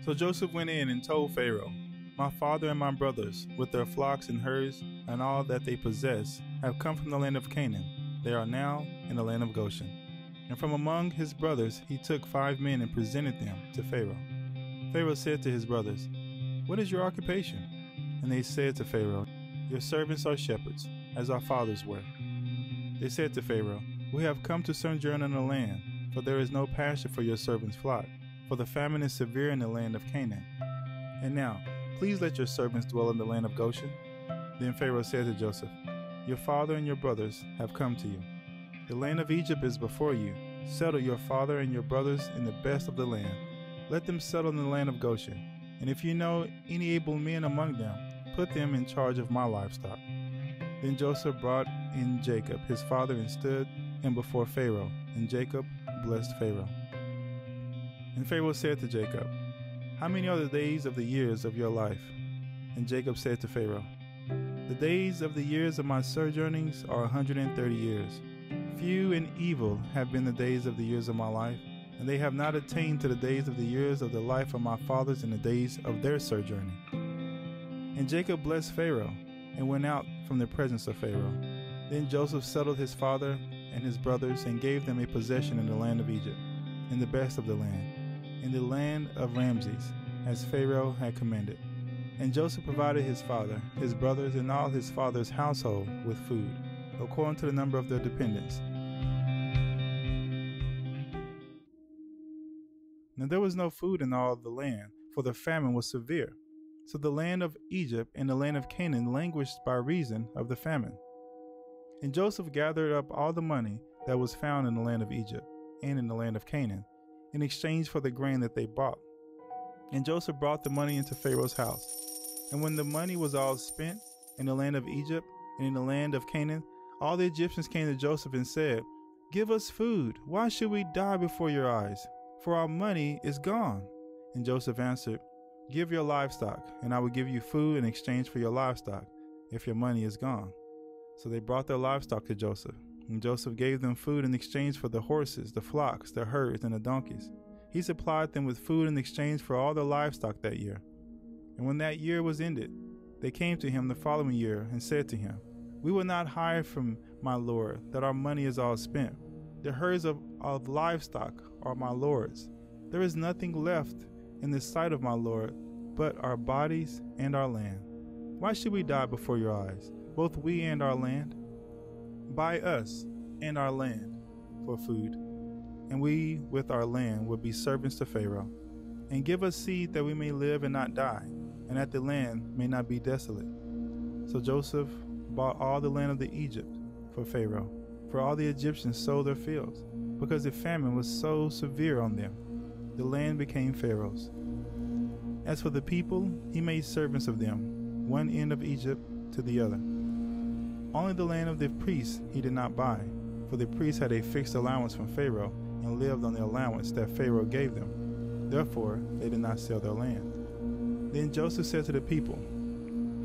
So Joseph went in and told Pharaoh, "My father and my brothers, with their flocks and herds and all that they possess, have come from the land of Canaan. They are now in the land of Goshen." And from among his brothers he took 5 men and presented them to Pharaoh. Pharaoh said to his brothers, "What is your occupation?" And they said to Pharaoh, "Your servants are shepherds, as our fathers were." They said to Pharaoh, "We have come to sojourn in the land, for there is no pasture for your servants' flock, for the famine is severe in the land of Canaan. And now, please let your servants dwell in the land of Goshen." Then Pharaoh said to Joseph, "Your father and your brothers have come to you. The land of Egypt is before you. Settle your father and your brothers in the best of the land. Let them settle in the land of Goshen. And if you know any able men among them, put them in charge of my livestock." Then Joseph brought in Jacob his father and stood him before Pharaoh, and Jacob blessed Pharaoh. And Pharaoh said to Jacob, "How many are the days of the years of your life?" And Jacob said to Pharaoh, "The days of the years of my sojournings are 130 years. Few and evil have been the days of the years of my life, and they have not attained to the days of the years of the life of my fathers in the days of their sojourning." And Jacob blessed Pharaoh, and went out from the presence of Pharaoh. Then Joseph settled his father and his brothers, and gave them a possession in the land of Egypt, in the best of the land, in the land of Ramses, as Pharaoh had commanded. And Joseph provided his father, his brothers, and all his father's household with food, according to the number of their dependents. Now there was no food in all of the land, for the famine was severe. So the land of Egypt and the land of Canaan languished by reason of the famine. And Joseph gathered up all the money that was found in the land of Egypt and in the land of Canaan, in exchange for the grain that they bought. And Joseph brought the money into Pharaoh's house. And when the money was all spent in the land of Egypt and in the land of Canaan, all the Egyptians came to Joseph and said, "Give us food. Why should we die before your eyes? For our money is gone." And Joseph answered, "Give your livestock, and I will give you food in exchange for your livestock, if your money is gone." So they brought their livestock to Joseph, and Joseph gave them food in exchange for the horses, the flocks, the herds, and the donkeys. He supplied them with food in exchange for all their livestock that year. And when that year was ended, they came to him the following year and said to him, "We will not hide from my lord that our money is all spent. The herds of livestock are my lord's. There is nothing left in the sight of my lord but our bodies and our land. Why should we die before your eyes, both we and our land? Buy us and our land for food, and we with our land will be servants to Pharaoh. And give us seed that we may live and not die, and that the land may not be desolate." So Joseph bought all the land of the Egypt for Pharaoh, for all the Egyptians sold their fields, because the famine was so severe on them. The land became Pharaoh's. As for the people, he made servants of them, one end of Egypt to the other. Only the land of the priests he did not buy, for the priests had a fixed allowance from Pharaoh and lived on the allowance that Pharaoh gave them. Therefore, they did not sell their land. Then Joseph said to the people,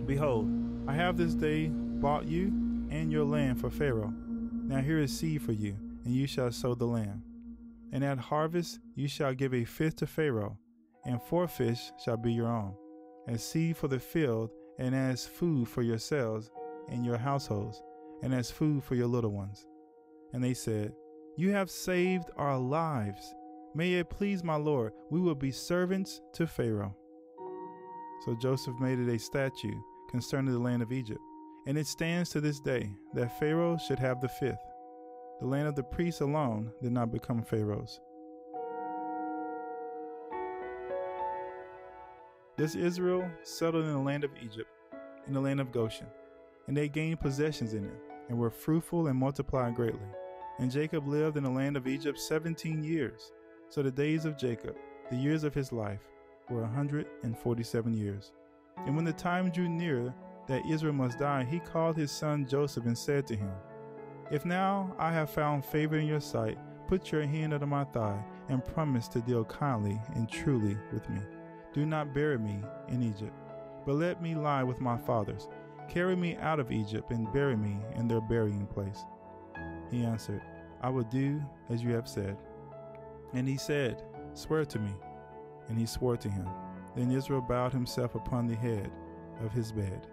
"Behold, I have this day bought you and your land for Pharaoh. Now here is seed for you, and you shall sow the land. And at harvest you shall give a fifth to Pharaoh, and 4 fish shall be your own, as seed for the field, and as food for yourselves and your households, and as food for your little ones." And they said, "You have saved our lives. May it please my Lord, we will be servants to Pharaoh." So Joseph made it a statute concerning the land of Egypt, and it stands to this day that Pharaoh should have the fifth. The land of the priests alone did not become Pharaoh's. Thus Israel settled in the land of Egypt, in the land of Goshen, and they gained possessions in it, and were fruitful and multiplied greatly. And Jacob lived in the land of Egypt 17 years. So the days of Jacob, the years of his life, were 147 years. And when the time drew near that Israel must die, he called his son Joseph and said to him, "If now I have found favor in your sight, put your hand under my thigh, and promise to deal kindly and truly with me. Do not bury me in Egypt, but let me lie with my fathers. Carry me out of Egypt and bury me in their burying place." He answered, "I will do as you have said." And he said, "Swear to me." And he swore to him. Then Israel bowed himself upon the head of his bed.